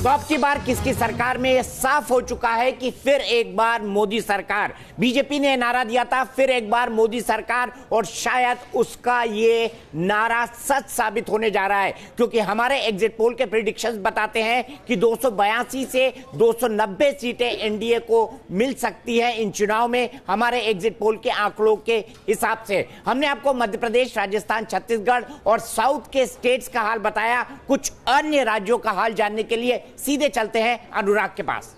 तो अब की बार किसकी सरकार में यह साफ हो चुका है कि फिर एक बार मोदी सरकार। बीजेपी ने नारा दिया था फिर एक बार मोदी सरकार, और शायद उसका ये नारा सच साबित होने जा रहा है, क्योंकि हमारे एग्जिट पोल के प्रेडिक्शंस बताते हैं कि 282 से 290 सीटें एनडीए को मिल सकती है इन चुनाव में, हमारे एग्जिट पोल के आंकड़ों के हिसाब से। हमने आपको मध्य प्रदेश, राजस्थान, छत्तीसगढ़ और साउथ के स्टेट्स का हाल बताया। कुछ अन्य राज्यों का हाल जानने के लिए सीधे चलते हैं अनुराग के पास।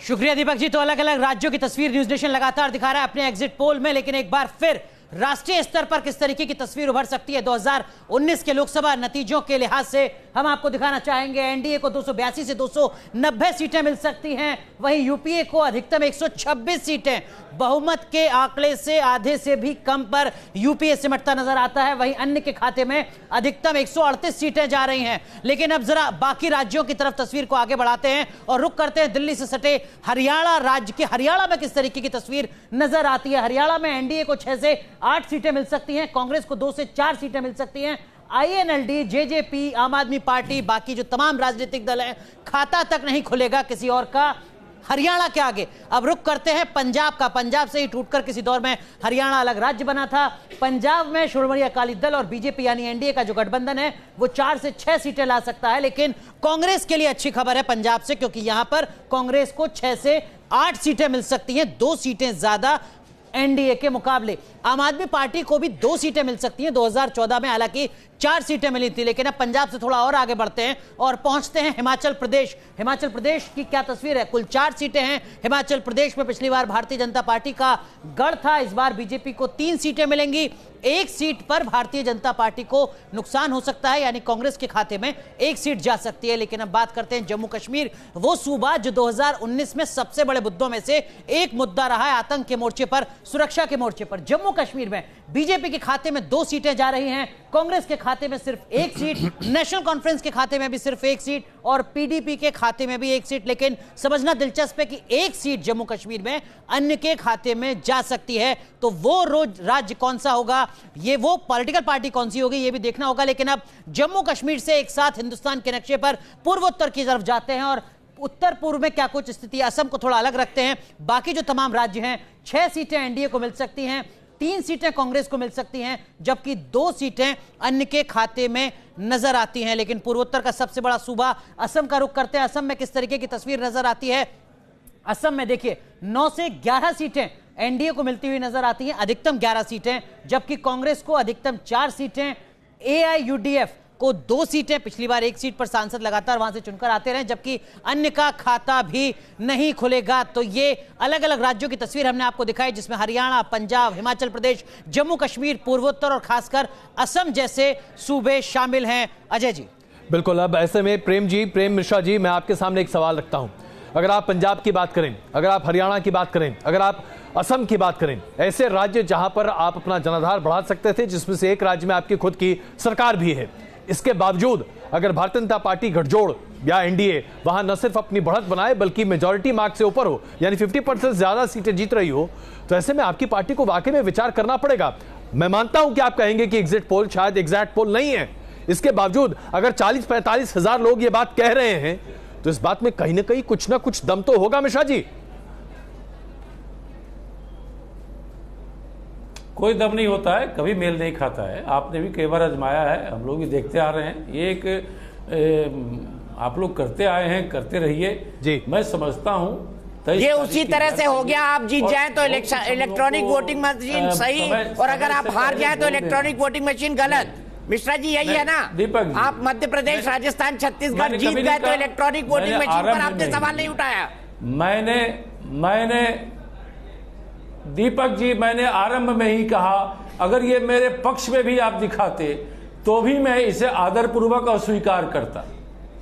शुक्रिया दीपक जी। तो अलग अलग राज्यों की तस्वीर न्यूज नेशन लगातार दिखा रहा है अपने एग्जिट पोल में, लेकिन एक बार फिर राष्ट्रीय स्तर पर किस तरीके की तस्वीर उभर सकती है 2019 के लोकसभा नतीजों के लिहाज से हम आपको दिखाना चाहेंगे। एनडीए को 282 से 290 सीटें मिल सकती हैं, वहीं यूपीए को अधिकतम 126 सीटें, बहुमत के आंकड़े से आधे से भी कम पर यूपीए सिमटता नजर आता है। वहीं अन्य के खाते में अधिकतम 138 सीटें जा रही हैं। लेकिन अब जरा बाकी राज्यों की तरफ तस्वीर को आगे बढ़ाते हैं और रुक करते हैं दिल्ली से सटे हरियाणा राज्य के। हरियाणा में किस तरीके की तस्वीर नजर आती है? हरियाणा में एनडीए को 6 से 8 सीटें मिल सकती हैं, कांग्रेस को 2 से 4 सीटें मिल सकती हैं। आईएनएलडी, जेजेपी, आम आदमी पार्टी, बाकी जो तमाम राजनीतिक दल हैं, खाता तक नहीं खुलेगा किसी और का हरियाणा के आगे। अब रुक करते हैं पंजाब का। पंजाब से ही टूटकर किसी दौर में हरियाणा अलग राज्य बना था। पंजाब में श्रोमणी अकाली दल और बीजेपी यानी एनडीए का जो गठबंधन है वो 4 से 6 सीटें ला सकता है। लेकिन कांग्रेस के लिए अच्छी खबर है पंजाब से, क्योंकि यहां पर कांग्रेस को 6 से 8 सीटें मिल सकती हैं, 2 सीटें ज्यादा एनडीए के मुकाबले। आम आदमी पार्टी को भी 2 सीटें मिल सकती हैं। 2014 में हालांकि 4 सीटें मिली थी, लेकिन अब पंजाब से थोड़ा और आगे बढ़ते हैं और पहुंचते हैं हिमाचल प्रदेश। हिमाचल प्रदेश की क्या तस्वीर है? कुल 4 सीटें हैं हिमाचल प्रदेश में। पिछली बार भारतीय जनता पार्टी का गढ़ था, इस बार बीजेपी को 3 सीटें मिलेंगी। 1 सीट पर भारतीय जनता पार्टी को नुकसान हो सकता है, यानी कांग्रेस के खाते में 1 सीट जा सकती है। लेकिन अब बात करते हैं जम्मू कश्मीर, वो सूबा जो 2019 में सबसे बड़े मुद्दों में से एक मुद्दा रहा है, आतंक के मोर्चे पर, सुरक्षा के मोर्चे पर। जम्मू कश्मीर में बीजेपी के खाते में 2 सीटें जा रही हैं, कांग्रेस के खाते में सिर्फ 1 सीट, नेशनल कॉन्फ्रेंस के खाते में भी सिर्फ 1 सीट और पीडीपी के खाते में भी 1 सीट। लेकिन समझना दिलचस्प है कि 1 सीट जम्मू कश्मीर में अन्य के खाते में जा सकती है। तो वो राज्य कौन सा होगा, ये वो पॉलिटिकल पार्टी कौन सी होगी, ये भी देखना होगा। लेकिन अब जम्मू कश्मीर से एक साथ हिंदुस्तान के नक्शे पर पूर्वोत्तर की तरफ जाते हैं और उत्तर पूर्व में क्या कुछ स्थिति, असम को थोड़ा अलग रखते हैं। बाकी जो तमाम राज्य हैं, 6 सीटें एनडीए को मिल सकती हैं, 3 सीटें कांग्रेस को मिल सकती हैं, जबकि 2 सीटें अन्य के खाते में नजर आती हैं। लेकिन पूर्वोत्तर का सबसे बड़ा सूबा असम का रुख करते हैं। असम में किस तरीके की तस्वीर नजर आती है? असम में देखिए 9 से 11 सीटें एनडीए को मिलती हुई नजर आती हैं, अधिकतम 11 सीटें, जबकि कांग्रेस को अधिकतम 4 सीटें, एआईयूडीएफ को 2 सीटें। पिछली बार 1 सीट पर सांसद लगातार वहां से चुनकर आते रहे, जबकि अन्य का खाता भी नहीं खुलेगा। तो ये अलग अलग राज्यों की तस्वीर हमने आपको दिखाई, जिसमें हरियाणा, पंजाब, हिमाचल प्रदेश, जम्मू कश्मीर, पूर्वोत्तर और खासकर असम जैसे सूबे शामिल हैं। अजय जी। बिल्कुल। अब ऐसे में प्रेम मिश्रा जी, मैं आपके सामने एक सवाल रखता हूं। अगर आप पंजाब की बात करें, अगर आप हरियाणा की बात करें, अगर आप असम की बात करें, ऐसे राज्य जहां पर आप अपना जनाधार बढ़ा सकते थे, जिसमें से एक राज्य में आपकी खुद की सरकार भी है, इसके बावजूद अगर भारतीय जनता पार्टी गठजोड़ या एनडीए वहां न सिर्फ अपनी बढ़त बनाए बल्कि मेजॉरिटी मार्क से ऊपर हो, यानी 50% ज्यादा सीटें जीत रही हो, तो ऐसे में आपकी पार्टी को वाकई में विचार करना पड़ेगा। मैं मानता हूं कि आप कहेंगे कि एग्जिट पोल शायद एग्जैक्ट पोल नहीं है, इसके बावजूद अगर 40-45 हजार लोग ये बात कह रहे हैं तो इस बात में कहीं ना कहीं कुछ ना कुछ दम तो होगा। मिश्रा जी। कोई दम नहीं होता है, कभी मेल नहीं खाता है। आपने भी कई बार आजमाया है, हम लोग भी देखते आ रहे हैं। ये एक आप लोग करते आए हैं, करते रहिए जी। मैं समझता हूं ये उसी तरह से हो गया, आप जीत जाएं तो इलेक्ट्रॉनिक वोटिंग मशीन सही, और अगर आप हार जाएं तो इलेक्ट्रॉनिक वोटिंग मशीन गलत। मिश्रा जी यही है ना दीपक? आप मध्य प्रदेश, राजस्थान, छत्तीसगढ़ जीत गए तो इलेक्ट्रॉनिक वोटिंग मशीन पर आपने सवाल नहीं उठाया। मैंने दीपक जी, मैंने आरंभ में ही कहा, अगर ये मेरे पक्ष में भी आप दिखाते तो भी मैं इसे आदरपूर्वक अस्वीकार करता।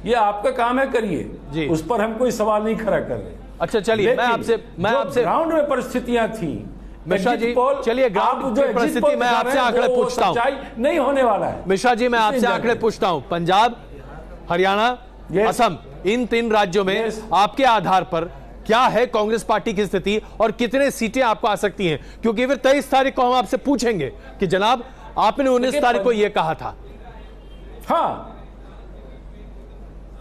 ये आपका काम है, करिए, उस पर हम कोई सवाल नहीं खड़ा कर रहे। अच्छा चलिए, मैं आपसे ग्राउंड में परिस्थितियां थी मिश्रा जी, चलिए ग्राउंड की परिस्थिति मैं आपसे आंकड़े पूछता हूं, नहीं होने वाला है। मिश्रा जी मैं आपसे आंकड़े पूछता हूं, पंजाब, हरियाणा, असम, इन 3 राज्यों में आपके आधार पर क्या है कांग्रेस पार्टी की स्थिति और कितने सीटें आपको आ सकती हैं? क्योंकि फिर 23 तारीख को हम आपसे पूछेंगे कि जनाब आपने 19 तारीख को यह कहा था।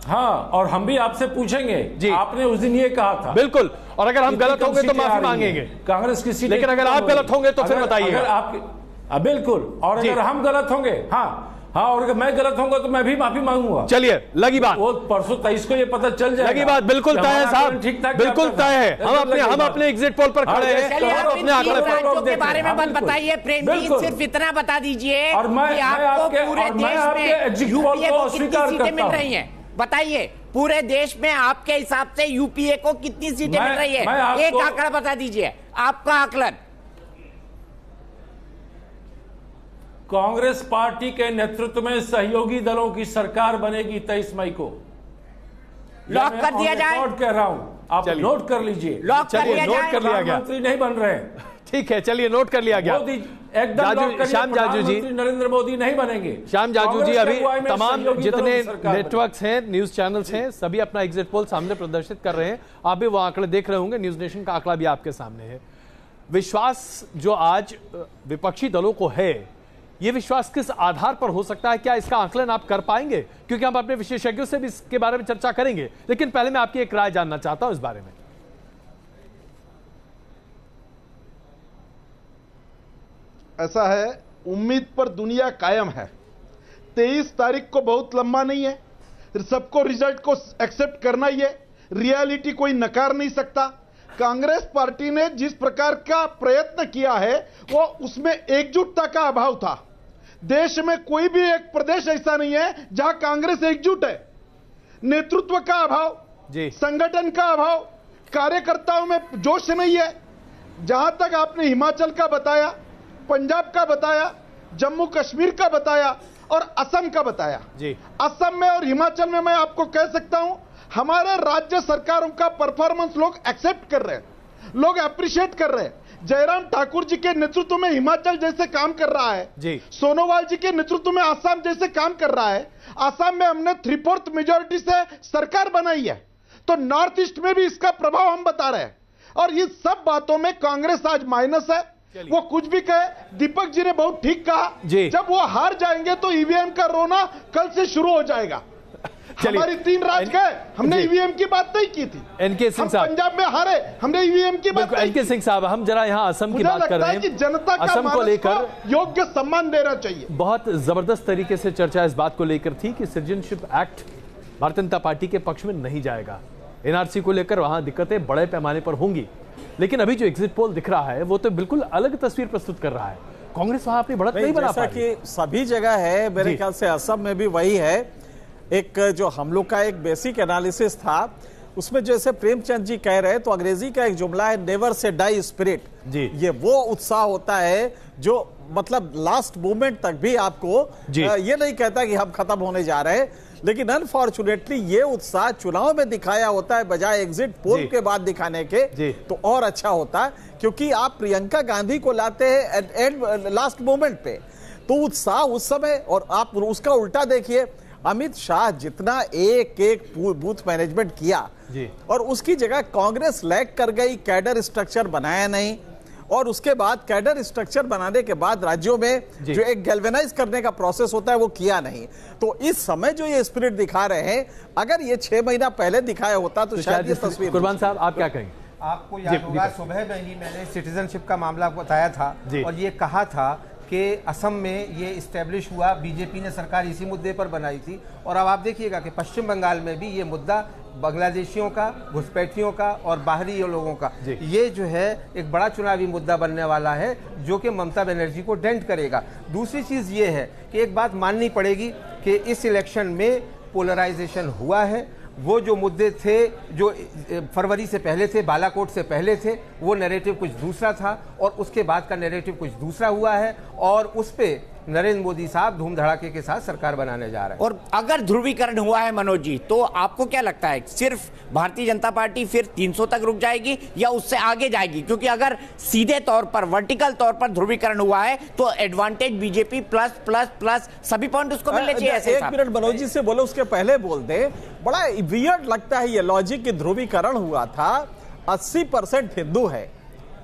हाँ, और हम भी आपसे पूछेंगे जी, आपने उस दिन ये कहा था। बिल्कुल, और अगर हम गलत होंगे तो माफी मांगेंगे कांग्रेस की सीटें, लेकिन अगर आप गलत होंगे तो फिर बताइए। अगर आप बिल्कुल, और अगर हम गलत होंगे, हाँ, और अगर मैं गलत होऊंगा तो मैं भी माफी मांगूंगा। चलिए, लगी बात, वो परसों 23 को ये पता चल जाएगा। लगी बात, बिल्कुल तय है साहब, बिल्कुल तय है। हम अपने एग्जिट पोल पर खड़े हैं। चलिए, आप इन तीन राज्यों के बारे में मत बताइए प्रेम जी, सिर्फ इतना बता दीजिए कि आपको पूरे देश में यूपीए को कितनी सीटें मिल रही हैं। बताइए, पूरे देश में आपके हिसाब से यूपीए को कितनी सीटें मिल रही है? एक आंकड़ा बता दीजिए, आपका आकलन। कांग्रेस पार्टी के नेतृत्व में सहयोगी दलों की सरकार बनेगी 23 मई को। लॉक कर दिया जाए? नोट कह रहा हूं, आप नोट कर लीजिए। लॉक कर लिया जाए? नोट कर लिया गया। मंत्री नहीं बन रहे, ठीक है, चलिए नोट कर लिया गया। एकदम श्याम जाजू जी, नरेंद्र मोदी नहीं बनेंगे। श्याम जाजू जी, अभी तमाम जितने नेटवर्क्स हैं, न्यूज चैनल्स हैं, सभी अपना एग्जिट पोल सामने प्रदर्शित कर रहे हैं। आप भी वो आंकड़े देख रहे होंगे, न्यूज नेशन का आंकड़ा भी आपके सामने है। विश्वास जो आज विपक्षी दलों को है, ये विश्वास किस आधार पर हो सकता है? क्या इसका आकलन आप कर पाएंगे? क्योंकि हम अपने विशेषज्ञों से भी इसके बारे में चर्चा करेंगे, लेकिन पहले मैं आपकी एक राय जानना चाहता हूं इस बारे में। ऐसा है, उम्मीद पर दुनिया कायम है। 23 तारीख को बहुत लंबा नहीं है, सबको रिजल्ट को एक्सेप्ट करना ही है। रियलिटी कोई नकार नहीं सकता। कांग्रेस पार्टी ने जिस प्रकार का प्रयत्न किया है, वो उसमें एकजुटता का अभाव था। देश में कोई भी एक प्रदेश ऐसा नहीं है जहां कांग्रेस एकजुट है। नेतृत्व का अभाव, संगठन का अभाव, कार्यकर्ताओं में जोश नहीं है। जहां तक आपने हिमाचल का बताया, पंजाब का बताया, जम्मू कश्मीर का बताया और असम का बताया जी। असम में और हिमाचल में मैं आपको कह सकता हूं, हमारे राज्य सरकारों का परफॉर्मेंस लोग एक्सेप्ट कर रहे हैं, लोग अप्रिशिएट कर रहे हैं। जयराम ठाकुर जी के नेतृत्व में हिमाचल जैसे काम कर रहा है जी, सोनोवाल जी के नेतृत्व में आसाम जैसे काम कर रहा है। आसाम में हमने 3/4 मेजोरिटी से सरकार बनाई है, तो नॉर्थ ईस्ट में भी इसका प्रभाव हम बता रहे हैं। और ये सब बातों में कांग्रेस आज माइनस है। वो कुछ भी कहे, दीपक जी ने बहुत ठीक कहा, जब वो हार जाएंगे तो ईवीएम का रोना कल से शुरू हो जाएगा। हमारी 3 राज्य गए, हमने ईवीएम की बात नहीं की थी। एनके सिंह साहब, पंजाब में हारे, हमने ईवीएम की बात नहीं की। एनके सिंह साहब, हम जरा यहाँ असम की बात कर रहे हैं। जनता का असम को लेकर योग्य सम्मान देना चाहिए। बहुत जबरदस्त तरीके से चर्चा इस बात को लेकर थी कि citizenship act Bharatiya Janata party के पक्ष में नहीं जाएगा। एनआरसी को लेकर वहां दिक्कतें बड़े पैमाने पर होंगी, लेकिन अभी जो एग्जिट पोल दिख रहा है वो तो बिल्कुल अलग तस्वीर प्रस्तुत कर रहा है। कांग्रेस वहां अपनी बढ़त नहीं बना पा रही। कि सभी जगह है, मेरे ख्याल से असम में भी वही है। एक जो हम लोग का एक बेसिक एनालिसिस था, उसमें जैसे प्रेमचंद जी कह रहे हैं, तो अंग्रेजी का एक जुमला है, नेवर से डाई स्पिरिट जी। ये वो उत्साह होता है जो मतलब लास्ट मोमेंट तक भी आपको ये नहीं कहता कि हम खत्म होने जा रहे हैं, लेकिन अनफॉर्चुनेटली ये उत्साह चुनाव में दिखाया होता है बजाय एग्जिट पोल के बाद दिखाने के, तो और अच्छा होता है। क्योंकि आप प्रियंका गांधी को लाते हैं एंड लास्ट मोमेंट पे, तो उत्साह उस समय, और आप उसका उल्टा देखिए, अमित शाह जितना एक एक बूथ मैनेजमेंट किया और उसकी जगह कांग्रेस लैग कर गई, कैडर स्ट्रक्चर बनाया नहीं, और उसके बाद कैडर स्ट्रक्चर बनाने के बाद राज्यों में जो एक गैल्वेनाइज करने का प्रोसेस होता है वो किया नहीं। तो इस समय जो ये स्पिरिट दिखा रहे हैं, अगर ये 6 महीना पहले दिखाया होता तो शायद ये तस्वीर। कुर्बान साहब, आप क्या कहेंगे? आपको याद होगा, सुबह में ही मैंने सिटीजनशिप का मामला बताया था और ये कहा था कि असम में ये इस्टेब्लिश हुआ, बीजेपी ने सरकार इसी मुद्दे पर बनाई थी। और अब आप देखिएगा कि पश्चिम बंगाल में भी ये मुद्दा बांग्लादेशियों का, घुसपैठियों का और बाहरी लोगों का, ये जो है एक बड़ा चुनावी मुद्दा बनने वाला है, जो कि ममता बनर्जी को डेंट करेगा। दूसरी चीज़ ये है कि एक बात माननी पड़ेगी कि इस इलेक्शन में पोलराइजेशन हुआ है। वो जो मुद्दे थे जो फरवरी से पहले थे, बालाकोट से पहले थे, वो नैरेटिव कुछ दूसरा था और उसके बाद का नैरेटिव कुछ दूसरा हुआ है, और उस पे नरेंद्र मोदी साहब धूम धड़ाके के साथ सरकार बनाने जा रहे हैं। और अगर ध्रुवीकरण हुआ है मनोज जी, तो आपको क्या लगता है, सिर्फ भारतीय जनता पार्टी फिर 300 तक रुक जाएगी या उससे आगे जाएगी? क्योंकि अगर सीधे तौर पर, वर्टिकल तौर पर ध्रुवीकरण हुआ है तो advantage BJP plus plus plus सभी पॉइंट उसको मिलने चाहिए। एक मिनट मनोज जी से बोलो, उसके पहले बोल दे। बड़ा वियर्ड लगता है ये लॉजिक कि ध्रुवीकरण हुआ था, 80% हिंदू है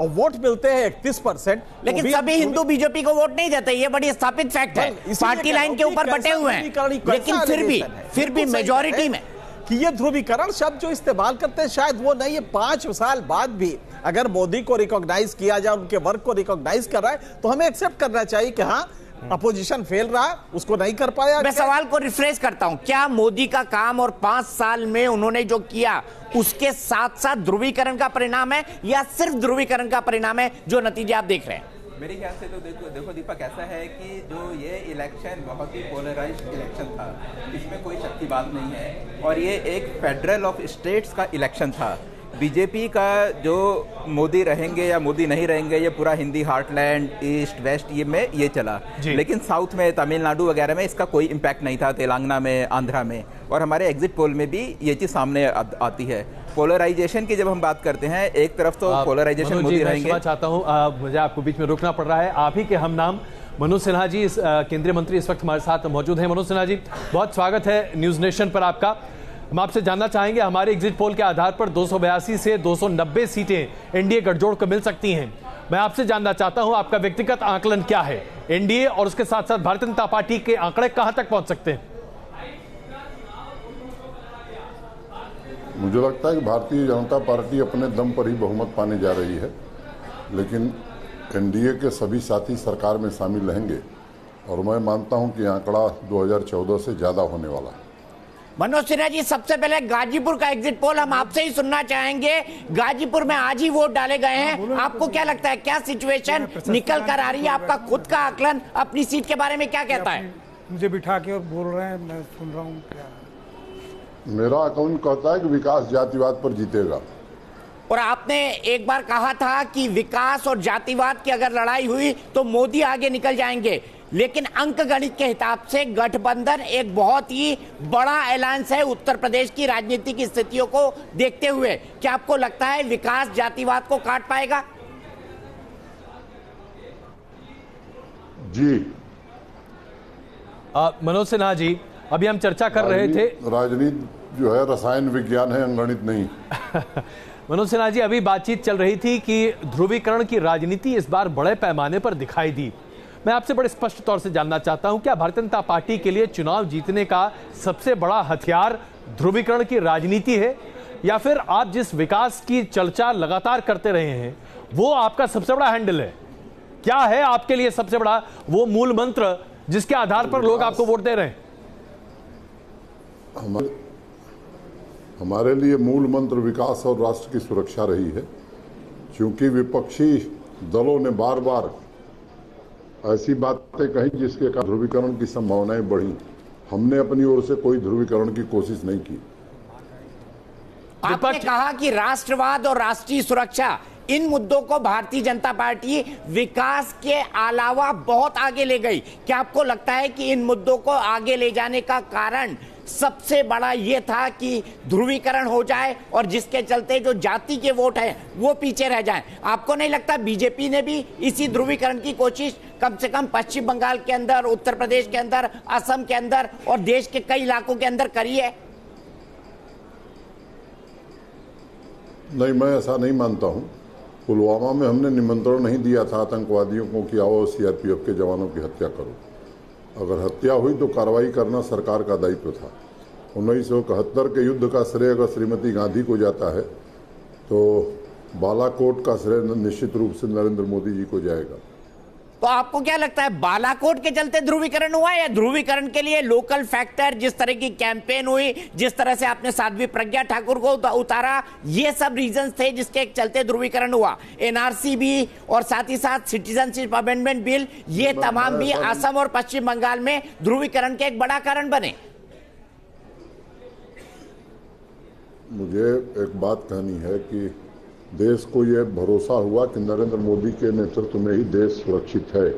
और वोट मिलते हैं 31%, लेकिन सभी हिंदू बीजेपी को वोट नहीं देते, ये बड़ी स्थापित फैक्ट है। पार्टी लाइन के ऊपर बटे हुए हैं, लेकिन फिर भी मेजॉरिटी में कि ये ध्रुवीकरण शब्द जो इस्तेमाल करते हैं शायद वो नहीं है। 5 साल बाद भी अगर मोदी को रिकॉग्नाइज किया जाए, उनके वर्क को रिकॉग्नाइज कर रहा है, तो हमें एक्सेप्ट करना चाहिए कि हाँ अपोजिशन फेल रहा, उसको नहीं कर पाया। मैं सवाल को रिफ्रेश करता हूं, क्या मोदी का काम और 5 साल में उन्होंने जो किया उसके साथ साथ ध्रुवीकरण का परिणाम है या सिर्फ ध्रुवीकरण का परिणाम है जो नतीजे आप देख रहे हैं? मेरे ख्याल से तो देखो दीपक, ऐसा है कि जो ये इलेक्शन बहुत ही पोलराइज्ड इलेक्शन था, इसमें कोई शक की बात नहीं है, और ये एक फेडरल ऑफ स्टेट्स का इलेक्शन था। बीजेपी का जो मोदी रहेंगे या मोदी नहीं रहेंगे, ये पूरा हिंदी हार्टलैंड, ईस्ट वेस्ट ये चला, लेकिन साउथ में तमिलनाडु वगैरह में इसका कोई इम्पैक्ट नहीं था, तेलंगाना में, आंध्रा में, और हमारे एग्जिट पोल में भी ये चीज़ सामने आती है। पोलराइजेशन की जब हम बात करते हैं, एक तरफ तो पोलराइजेशन मोदी रहेंगे। मैं चाहता हूं, मुझे आपको बीच में रुकना पड़ रहा है, आप ही के हम नाम मनोज सिन्हा जी केंद्रीय मंत्री इस वक्त हमारे साथ मौजूद हैं। मनोज सिन्हा जी, बहुत स्वागत है न्यूज नेशन पर आपका। हम आपसे जानना चाहेंगे, हमारे एग्जिट पोल के आधार पर 282 से 290 सीटें एनडीए गठजोड़ को मिल सकती हैं। मैं आपसे जानना चाहता हूं, आपका व्यक्तिगत आकलन क्या है? एनडीए और उसके साथ साथ भारतीय जनता पार्टी के आंकड़े कहां तक पहुंच सकते हैं? मुझे लगता है कि भारतीय जनता पार्टी अपने दम पर ही बहुमत पाने जा रही है, लेकिन एनडीए के सभी साथी सरकार में शामिल रहेंगे और मैं मानता हूं कि आंकड़ा 2014 से ज्यादा होने वाला है। मनोज सिन्हा जी, सबसे पहले गाजीपुर का एग्जिट पोल हम आपसे ही सुनना चाहेंगे। गाजीपुर में आज ही वोट डाले गए हैं, आपको क्या लगता है, क्या सिचुएशन निकल कर आ रही है? आपका खुद का आकलन अपनी सीट के बारे में क्या कहता है? मुझे बिठा के और बोल रहे हैं, मैं सुन रहा हूँ। क्या मेरा आकलन कहता है कि विकास जातिवाद पर जीतेगा। और आपने एक बार कहा था कि विकास और जातिवाद की अगर लड़ाई हुई तो मोदी आगे निकल जाएंगे, लेकिन अंक गणित के हिसाब से गठबंधन एक बहुत ही बड़ा अलायंस है उत्तर प्रदेश की राजनीतिक स्थितियों को देखते हुए। क्या आपको लगता है विकास जातिवाद को काट पाएगा? जी। मनोज सिन्हा जी, अभी हम चर्चा कर रहे थे, राजनीति जो है रसायन विज्ञान है, अंगणित नहीं। मनोज सिन्हा जी, अभी बातचीत चल रही थी कि ध्रुवीकरण की राजनीति इस बार बड़े पैमाने पर दिखाई दी। मैं आपसे बड़े स्पष्ट तौर से जानना चाहता हूं, क्या भारतीय जनता पार्टी के लिए चुनाव जीतने का सबसे बड़ा हथियार ध्रुवीकरण की राजनीति है, या फिर आप जिस विकास की चर्चा लगातार करते रहे हैं वो आपका सबसे बड़ा हैंडल है? क्या है आपके लिए सबसे बड़ा वो मूल मंत्र जिसके आधार पर लोग आपको वोट दे रहे हैं? हमारे लिए मूल मंत्र विकास और राष्ट्र की सुरक्षा रही है, क्योंकि विपक्षी दलों ने बार बार ऐसी बातें कही जिसके कारण ध्रुवीकरण की संभावनाएं बढ़ी। हमने अपनी ओर से कोई ध्रुवीकरण की कोशिश नहीं की। आपने कहा कि राष्ट्रवाद और राष्ट्रीय सुरक्षा, इन मुद्दों को भारतीय जनता पार्टी विकास के अलावा बहुत आगे ले गई। क्या आपको लगता है कि इन मुद्दों को आगे ले जाने का कारण सबसे बड़ा यह था कि ध्रुवीकरण हो जाए और जिसके चलते जो जाति के वोट हैं वो पीछे रह जाएं? आपको नहीं लगता बीजेपी ने भी इसी ध्रुवीकरण की कोशिश कम से कम पश्चिम बंगाल के अंदर, उत्तर प्रदेश के अंदर, असम के अंदर और देश के कई इलाकों के अंदर करी है? नहीं, मैं ऐसा नहीं मानता हूं। पुलवामा में हमने निमंत्रण नहीं दिया था आतंकवादियों को कि आओ सीआरपीएफ के जवानों की हत्या करो। अगर हत्या हुई तो कार्रवाई करना सरकार का दायित्व था। 1971 के युद्ध का श्रेय अगर श्रीमती गांधी को जाता है तो बालाकोट का श्रेय निश्चित रूप से नरेंद्र मोदी जी को जाएगा। तो आपको क्या लगता है, बालाकोट के चलते ध्रुवीकरण हुआ या ध्रुवीकरण के लिए लोकल फैक्टर, जिस तरह की कैंपेन हुई, जिस तरह से आपने साध्वी प्रज्ञा ठाकुर को उतारा, ये सब रीजंस थे जिसके चलते ध्रुवीकरण हुआ? एनआरसी भी और साथ ही साथ सिटीजनशिप अमेंडमेंट बिल, ये तमाम भी असम और पश्चिम बंगाल में ध्रुवीकरण के एक बड़ा कारण बने। मुझे एक बात कहनी है कि देश को यह भरोसा हुआ कि नरेंद्र मोदी के नेतृत्व में ही देश सुरक्षित है,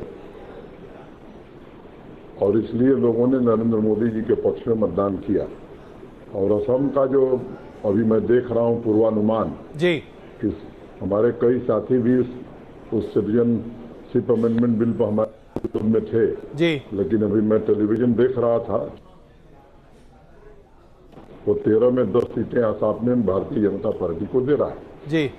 और इसलिए लोगों ने नरेंद्र मोदी जी के पक्ष में मतदान किया। और असम का जो अभी मैं देख रहा हूं पूर्वानुमान जी, कि हमारे कई साथी भी उस सिटीजनशिप अमेंडमेंट बिल पर हमारे में थे जी, लेकिन अभी मैं टेलीविजन देख रहा था, वो 13 में 10 सीटें आसाम में भारतीय जनता पार्टी को दे रहा है। जी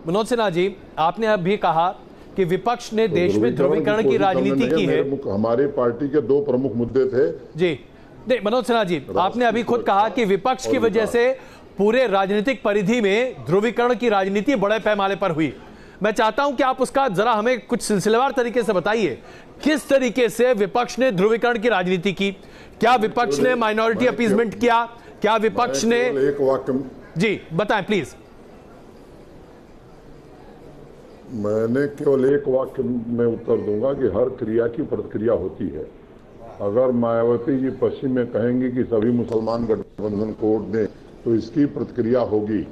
मनोज सिन्हा जी, आपने अभी कहा कि विपक्ष ने देश में ध्रुवीकरण की राजनीति की है। हमारी पार्टी के दो प्रमुख मुद्दे थे जी, नहीं मनोज सिन्हा जी, आपने अभी खुद कहा कि विपक्ष की वजह से पूरे राजनीतिक परिधि में ध्रुवीकरण की राजनीति बड़े पैमाने पर हुई। मैं चाहता हूं कि आप उसका जरा हमें कुछ सिलसिलेवार तरीके से बताइए, किस तरीके से विपक्ष ने ध्रुवीकरण की राजनीति की? क्या विपक्ष ने माइनॉरिटी अपीजमेंट किया? क्या विपक्ष ने एक वाक्य जी बताएं प्लीज। मैंने केवल एक वाक्य में उत्तर दूंगा कि हर क्रिया की प्रतिक्रिया होती है। अगर मायावती जी पश्चिम में कहेंगी कि सभी मुसलमान गठबंधन को वोट दें तो इसकी प्रतिक्रिया होगी।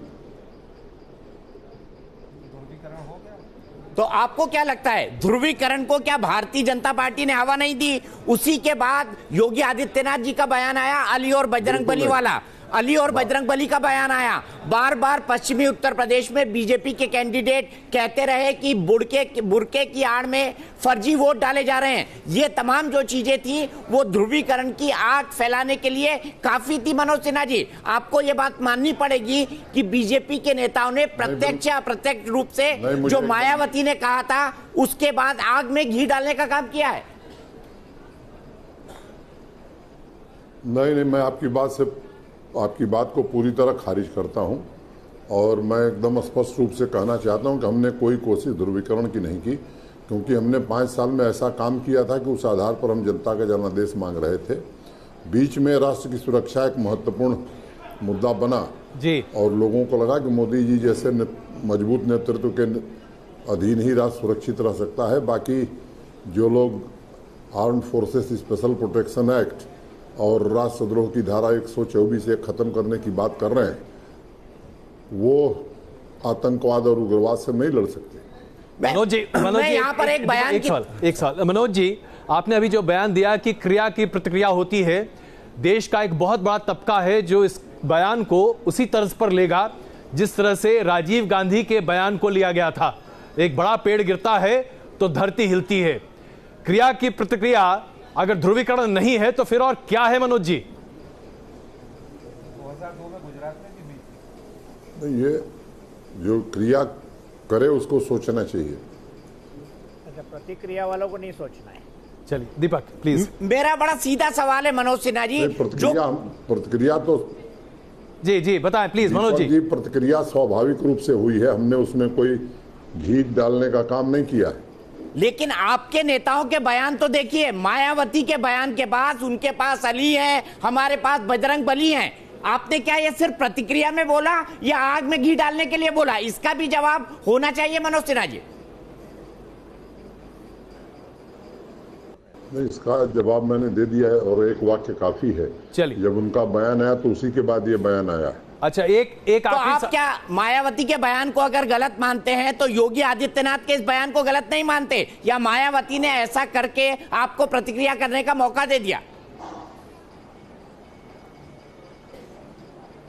तो आपको क्या लगता है, ध्रुवीकरण को क्या भारतीय जनता पार्टी ने हवा नहीं दी? उसी के बाद योगी आदित्यनाथ जी का बयान आया, अली और बजरंगबली वाला, अली और बजरंगबली का बयान आया। बार बार पश्चिमी उत्तर प्रदेश में बीजेपी के कैंडिडेट कहते रहे कि बुरके की आड़ में फर्जी वोट डाले जा रहे हैं। ये तमाम जो चीजें थी वो ध्रुवीकरण की आग फैलाने के लिए काफी थी। मनोज सिन्हा जी, आपको ये बात माननी पड़ेगी कि बीजेपी के नेताओं ने प्रत्यक्ष या अप्रत्यक्ष रूप से जो मायावती ने कहा था उसके बाद आग में घी डालने का काम किया है। नहीं, मैं आपकी बात को पूरी तरह खारिज करता हूं और मैं एकदम स्पष्ट रूप से कहना चाहता हूं कि हमने कोई कोशिश ध्रुवीकरण की नहीं की, क्योंकि हमने 5 साल में ऐसा काम किया था कि उस आधार पर हम जनता का जनादेश मांग रहे थे। बीच में राष्ट्र की सुरक्षा एक महत्वपूर्ण मुद्दा बना जी, और लोगों को लगा कि मोदी जी जैसे मजबूत नेतृत्व के अधीन ही राष्ट्र सुरक्षित रह सकता है। बाकी जो लोग armed forces special protection act और राष्ट्रद्रोह की धारा 124 खत्म करने की बात कर रहे हैं, वो आतंकवाद और उग्रवाद से नहीं लड़ सकते। मनोज जी यहाँ पर एक बयान एक सवाल मनोज जी, आपने अभी जो बयान दिया कि क्रिया की प्रतिक्रिया होती है, देश का एक बहुत बड़ा तबका है जो इस बयान को उसी तर्ज पर लेगा जिस तरह से राजीव गांधी के बयान को लिया गया था। एक बड़ा पेड़ गिरता है तो धरती हिलती है। क्रिया की प्रतिक्रिया अगर ध्रुवीकरण नहीं है तो फिर और क्या है मनोज जी? 2002 में गुजरात में भी ये जो क्रिया करे उसको सोचना चाहिए। अच्छा, प्रतिक्रिया वालों को नहीं सोचना है। चलिए दीपक प्लीज। मेरा बड़ा सीधा सवाल है मनोज सिन्हा जी, प्रतिक्रिया तो जी बताएं प्लीज मनोज जी। प्रतिक्रिया स्वाभाविक रूप से हुई है, हमने उसमें कोई घी डालने का काम नहीं किया है। लेकिन आपके नेताओं के बयान तो देखिए, मायावती के बयान के बाद उनके पास अली है, हमारे पास बजरंगबली है। आपने क्या ये सिर्फ प्रतिक्रिया में बोला या आग में घी डालने के लिए बोला? इसका भी जवाब होना चाहिए मनोज सिन्हा जी। नहीं, इसका जवाब मैंने दे दिया है और एक वाक्य काफी है। चलिए, जब उनका बयान आया तो उसी के बाद ये बयान आया। अच्छा, एक तो आप क्या मायावती के बयान को अगर गलत मानते हैं तो योगी आदित्यनाथ के इस बयान को गलत नहीं मानते, या मायावती ने ऐसा करके आपको प्रतिक्रिया करने का मौका दे दिया?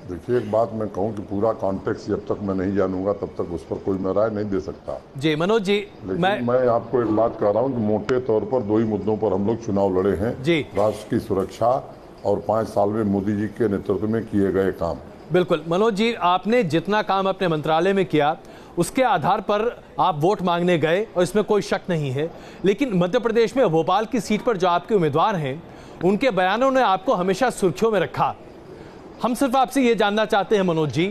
देखिए, एक बात मैं कहूं कि पूरा कॉन्टेक्स्ट जब तक मैं नहीं जानूंगा तब तक उस पर कोई मैं राय नहीं दे सकता। जी मनोज जी, मैं आपको एक बात कह रहा हूं कि मोटे तौर पर 2 ही मुद्दों पर हम लोग चुनाव लड़े हैं जी, राष्ट्र की सुरक्षा और 5 साल में मोदी जी के नेतृत्व में किए गए काम। बिल्कुल मनोज जी, आपने जितना काम अपने मंत्रालय में किया उसके आधार पर आप वोट मांगने गए और इसमें कोई शक नहीं है। लेकिन मध्य प्रदेश में भोपाल की सीट पर जो आपके उम्मीदवार हैं उनके बयानों ने आपको हमेशा सुर्खियों में रखा। हम सिर्फ आपसे ये जानना चाहते हैं मनोज जी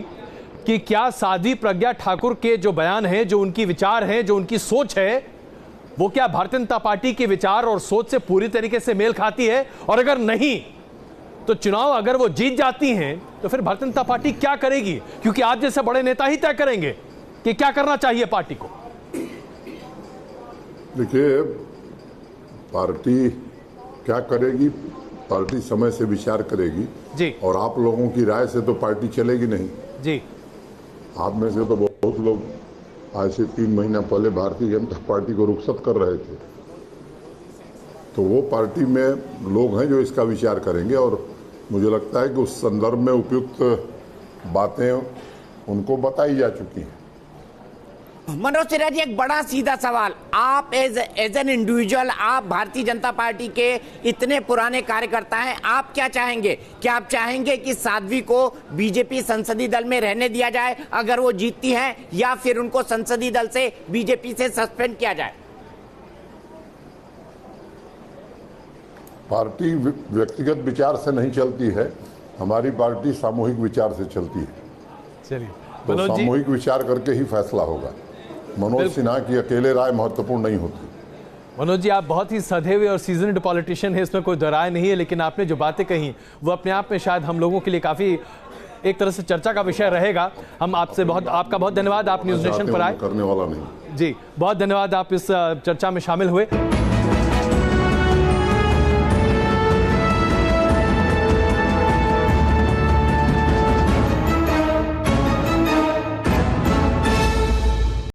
कि क्या साध्वी प्रज्ञा ठाकुर के जो बयान हैं, जो उनकी विचार हैं, जो उनकी सोच है, वो क्या भारतीय जनता पार्टी के विचार और सोच से पूरी तरीके से मेल खाती है? और अगर नहीं तो चुनाव अगर वो जीत जाती हैं तो फिर भारतीय जनता पार्टी क्या करेगी? क्योंकि आप जैसे बड़े नेता ही तय करेंगे कि क्या करना चाहिए पार्टी को। देखिए, पार्टी क्या करेगी, पार्टी समय से विचार करेगी जी, और आप लोगों की राय से तो पार्टी चलेगी नहीं जी। आप में से तो बहुत लोग आज से 3 महीना पहले भारतीय जनता पार्टी को रुखसत कर रहे थे, तो वो पार्टी में लोग हैं जो इसका विचार करेंगे और मुझे लगता है कि उस संदर्भ में उपयुक्त बातें उनको बताई जा चुकी हैं। मनोज सिन्हा जी, एक बड़ा सीधा सवाल, आप एज एन इंडिविजुअल, आप भारतीय जनता पार्टी के इतने पुराने कार्यकर्ता हैं, आप क्या चाहेंगे? क्या आप चाहेंगे कि साध्वी को बीजेपी संसदीय दल में रहने दिया जाए अगर वो जीतती हैं, या फिर उनको संसदीय दल से बीजेपी से सस्पेंड किया जाए? पार्टी व्यक्तिगत विचार से नहीं चलती है, हमारी पार्टी सामूहिक विचार से चलती है। चलिए तो मनोज जी, सामूहिक विचार करके ही फैसला होगा। मनोज सिन्हा की अकेले राय महत्वपूर्ण नहीं होती। मनोज जी, आप बहुत ही सधे हुए और सीजनड पॉलिटिशियन है, इसमें कोई दराय नहीं है, लेकिन आपने जो बातें कही वो अपने आप में शायद हम लोगों के लिए काफी एक तरह से चर्चा का विषय रहेगा। हम आपसे आपका बहुत धन्यवाद, आप न्यूज़ नेशन पर आए। करने वाला नहीं जी, बहुत धन्यवाद, आप इस चर्चा में शामिल हुए।